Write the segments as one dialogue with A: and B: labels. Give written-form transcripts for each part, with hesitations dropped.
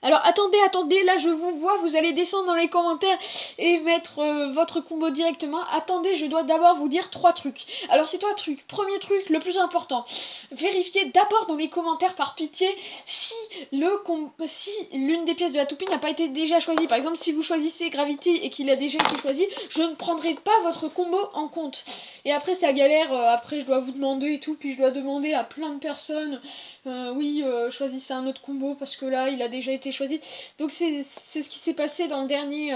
A: Alors attendez, là je vous vois, vous allez descendre dans les commentaires et mettre votre combo directement. Attendez, je dois d'abord vous dire 3 trucs. Alors c'est 3 trucs. Premier truc, le plus important, vérifiez d'abord dans les commentaires par pitié si l'une des pièces de la toupie n'a pas été déjà choisie. Par exemple, si vous choisissez Gravity et qu'il a déjà été choisi, je ne prendrai pas votre combo en compte. Et après c'est la galère, après je dois vous demander et tout, puis je dois demander à plein de personnes, oui, choisissez un autre combo parce que là il a déjà été choisi. Donc c'est ce qui s'est passé dans le dernier,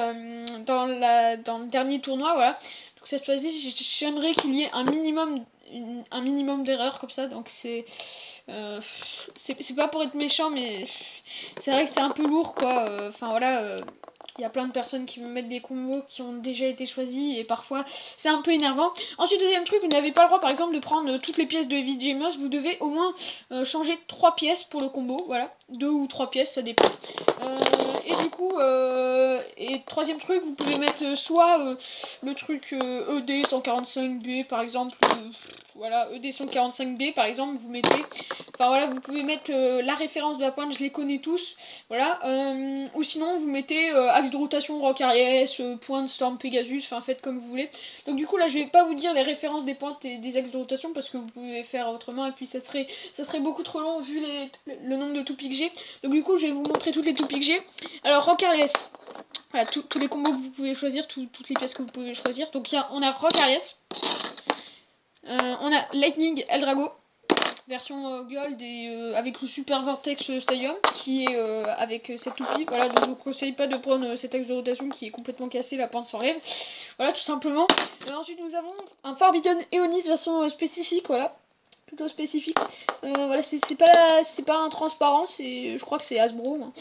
A: dans le dernier tournoi, voilà. Donc cette fois-ci j'aimerais qu'il y ait un minimum d'erreurs comme ça, donc c'est pas pour être méchant, mais c'est vrai que c'est un peu lourd quoi. Enfin voilà, il y a plein de personnes qui me mettent des combos qui ont déjà été choisis et parfois c'est un peu énervant. Ensuite, deuxième truc, vous n'avez pas le droit par exemple de prendre toutes les pièces de Heavy Gamers, vous devez au moins changer 3 pièces pour le combo, voilà, 2 ou 3 pièces, ça dépend. Et du coup, et troisième truc, vous pouvez mettre soit le truc ED 145B par exemple, voilà, ED 145B par exemple, vous mettez, enfin voilà, vous pouvez mettre la référence de la pointe, je les connais tous, voilà, ou sinon vous mettez axe de rotation Rock Aries, pointe Storm Pegasus, enfin faites comme vous voulez. Donc du coup là je vais pas vous dire les références des pointes et des axes de rotation parce que vous pouvez faire autrement et puis ça serait beaucoup trop long vu le nombre de toupies que j'ai. Donc du coup je vais vous montrer toutes les toupies que j'ai. Alors Rock Aries, voilà, tous les combos que vous pouvez choisir, toutes les pièces que vous pouvez choisir. Donc on a Rock Aries, on a Lightning Eldrago, version Gold et avec le Super Vortex Stadium qui est avec cette toupie. Voilà, donc je vous conseille pas de prendre cet axe de rotation qui est complètement cassé, la pente s'enlève. Voilà, tout simplement. Ensuite, nous avons un Forbidden Eonis version spécifique, voilà. Plutôt spécifique. Voilà, c'est pas un transparent, je crois que c'est Hasbro. Hein.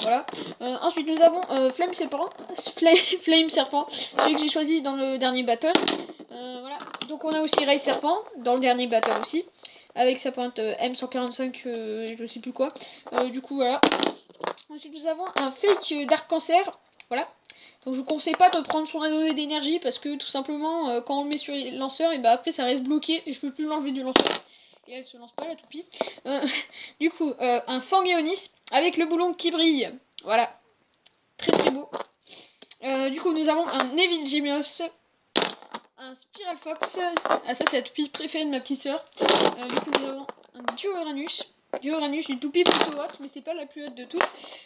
A: Voilà. Ensuite, nous avons Flame Serpent, celui que j'ai choisi dans le dernier battle. Voilà. Donc, on a aussi Ray Serpent dans le dernier battle aussi, avec sa pointe M145, je sais plus quoi. Du coup, voilà. Ensuite, nous avons un Fake Dark Cancer. Voilà. Donc je vous conseille pas de prendre son anneau d'énergie parce que tout simplement quand on le met sur les lanceurs et bah après ça reste bloqué et je peux plus l'enlever du lanceur. Et elle se lance pas la toupie. Du coup un Fangeonis avec le boulon qui brille. Voilà. Très très beau. Du coup nous avons un Neville Gemios. Un Spiral Fox. Ah ça c'est la toupie préférée de ma petite soeur. Du coup nous avons un Duo-Uranus. Duo-Uranus, une toupie plutôt haute, mais c'est pas la plus haute de toutes.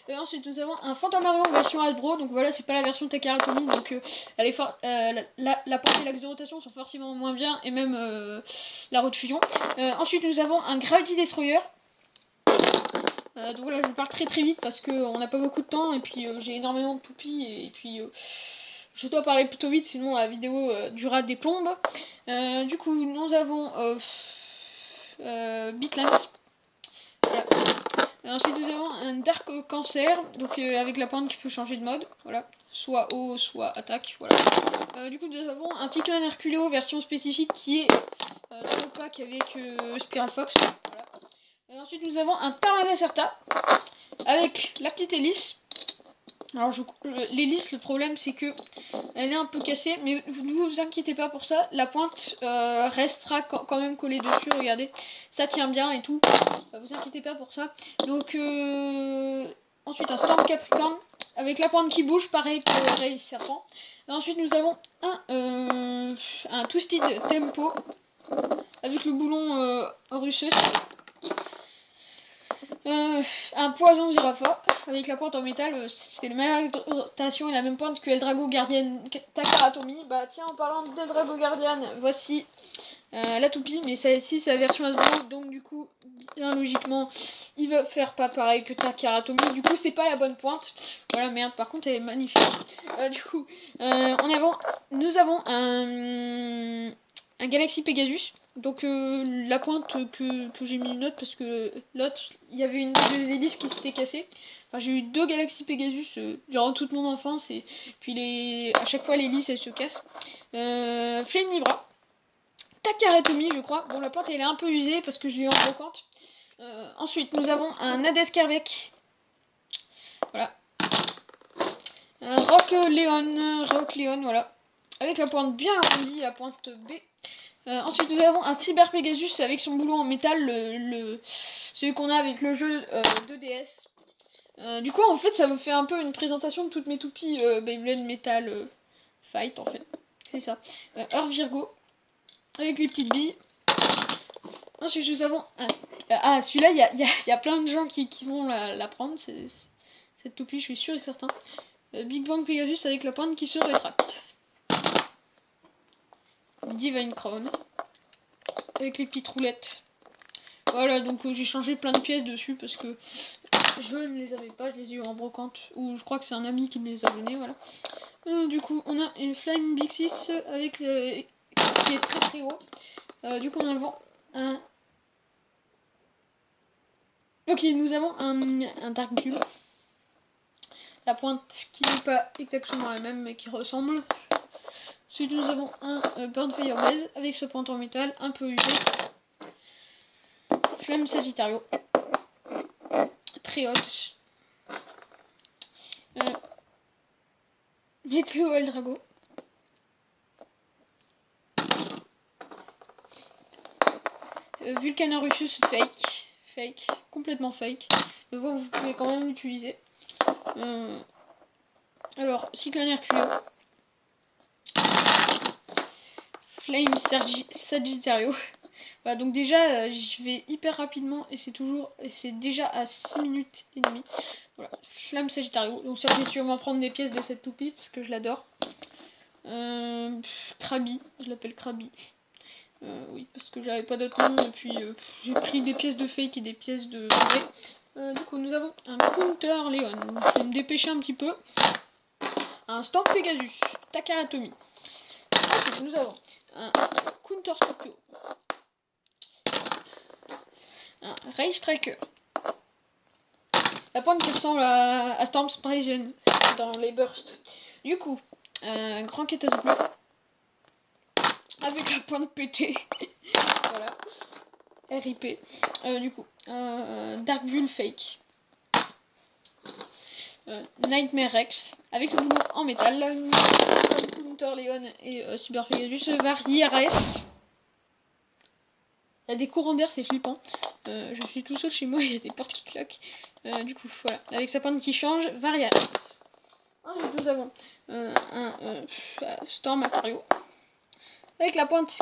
A: Ensuite, nous avons un Fantamarion version Hasbro, donc voilà, c'est pas la version Takaratomi, donc elle est la portée et l'axe de rotation sont forcément moins bien, et même la roue de fusion. Ensuite, nous avons un Gravity Destroyer. Donc voilà, je vous parle très très vite parce qu'on n'a pas beaucoup de temps, et puis j'ai énormément de toupies, et puis je dois parler plutôt vite, sinon la vidéo durera des plombes. Du coup, nous avons Bitlands. Voilà. Ensuite nous avons un Dark Cancer, donc avec la pointe qui peut changer de mode, voilà, soit haut, soit attaque, voilà. Du coup nous avons un Titan Herculeo version spécifique qui est dans le pack avec Spiral Fox, voilà. Ensuite nous avons un Permanacerta avec la petite hélice. Alors l'hélice, le problème c'est que elle est un peu cassée, mais ne vous inquiétez pas pour ça, la pointe restera quand même collée dessus, regardez, ça tient bien et tout, vous inquiétez pas pour ça. Donc ensuite un Storm Capricorn avec la pointe qui bouge, pareil que Ray Serpent. Ensuite nous avons un Twisted Tempo avec le boulon Russus. Un Poison Girafa avec la pointe en métal, c'est la même rotation et la même pointe que Eldrago Guardian Takaratomi. Bah tiens, en parlant d'Eldrago Guardian, voici la toupie, mais celle-ci c'est la version Hasbro, donc du coup, bien logiquement, il va faire pas pareil que Takaratomi, du coup c'est pas la bonne pointe. Voilà, merde, par contre elle est magnifique. Du coup, nous avons un Galaxy Pegasus. Donc la pointe que j'ai mis une note parce que l'autre, il y avait une des hélices qui s'était cassée. Enfin, j'ai eu 2 Galaxy Pegasus durant toute mon enfance et puis à chaque fois l'hélice elle se casse. Flame Libra. Takaratomi je crois. Bon la pointe elle est un peu usée parce que je l'ai eu en brocante. Ensuite nous avons un Hades Kerbeck. Voilà. Un Rock Leon, voilà. Avec la pointe bien arrondie, la pointe B. Ensuite nous avons un Cyber Pegasus avec son boulon en métal, celui qu'on a avec le jeu 2DS. Du coup, en fait, ça me fait un peu une présentation de toutes mes toupies Beyblade Metal Fight, en fait. C'est ça. Heure Virgo, avec les petites billes. Ensuite, nous avons... celui-là, il y a plein de gens qui vont la prendre. Cette toupie, je suis sûr et certain. Big Bang Pegasus avec la pointe qui se rétracte. Divine Crown, avec les petites roulettes. Voilà, donc j'ai changé plein de pièces dessus parce que je ne les avais pas, je les ai eu en brocante, ou je crois que c'est un ami qui me les a donnés, voilà. Du coup, on a une Flame Big 6 avec qui est très très haut. Du coup, on a un... Ok, nous avons un Dark Bull. La pointe qui n'est pas exactement la même, mais qui ressemble. Ensuite, nous avons un Burn Fire Blaze avec sa pointe en métal, un peu usé. Flame Sagittario. Très haute. Météo Eldrago. Vulcanorufus fake, complètement fake. Mais bon, vous pouvez quand même l'utiliser. Alors, Cyclone Herculeo. Flame Sagittario. Voilà, donc déjà, je vais hyper rapidement et c'est déjà à 6 minutes et demie. Voilà, Flamme Sagittario. Donc ça, je vais sûrement prendre des pièces de cette toupie parce que je l'adore. Krabi, je l'appelle Krabi. Oui, parce que j'avais pas d'autre nom et puis j'ai pris des pièces de fake et des pièces de vrai. Du coup, nous avons un Counter Leon. Je vais me dépêcher un petit peu. Un Storm Pegasus, Takaratomi. Ensuite, nous avons un Counter Scorpio. Un Race Striker. La pointe qui ressemble à Storm Spraysion dans les bursts. Du coup, un Grand Kétos bleu. Avec la pointe pétée. Voilà. RIP. Du coup, Dark Bull Fake. Nightmare Rex. Avec le boulot en métal. Counter Leon et Cyber Pegasus. Varieres. Il y a des courants d'air, c'est flippant. Je suis tout seul chez moi, il y a des portes qui claquent. Du coup, voilà. Avec sa pointe qui change, Varieres. Ensuite, nous avons un Storm Aquario. Avec la pointe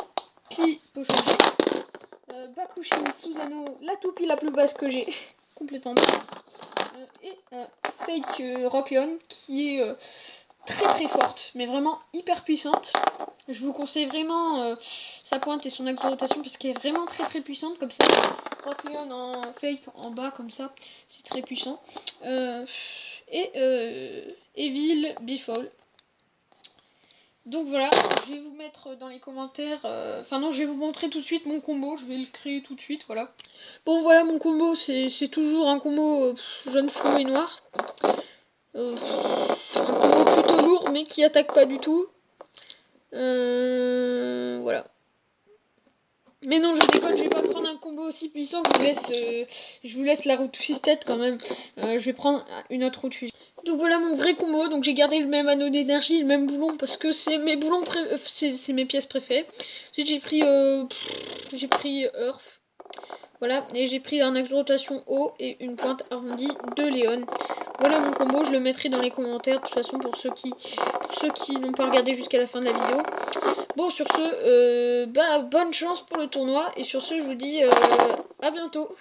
A: qui peut changer. Bakushin Susanoo, la toupie la plus basse que j'ai. Complètement basse. Et Fake Rock Leon qui est très très forte, mais vraiment hyper puissante. Je vous conseille vraiment sa pointe et son axe de rotation parce qu'elle est vraiment très très puissante comme ça. Rock Leon en fake en bas comme ça, c'est très puissant. Evil Befall. Donc voilà, je vais vous mettre dans les commentaires, je vais vous montrer tout de suite mon combo, je vais le créer tout de suite, voilà. Bon voilà, mon combo, c'est toujours un combo jaune fluo et noir. Un combo plutôt lourd, mais qui attaque pas du tout. Voilà. Mais non, je déconne, je vais pas prendre un combo aussi puissant que je vous laisse la route twisted quand même. Je vais prendre une autre route twisted. Donc voilà mon vrai combo, donc j'ai gardé le même anneau d'énergie, le même boulon parce que c'est mes boulons c'est mes pièces préférées. Ensuite j'ai pris Earth. Voilà, et j'ai pris un axe de rotation haut et une pointe arrondie de Léon. Voilà mon combo, je le mettrai dans les commentaires de toute façon pour ceux qui n'ont pas regardé jusqu'à la fin de la vidéo. Bon, sur ce, bonne chance pour le tournoi et sur ce, je vous dis à bientôt.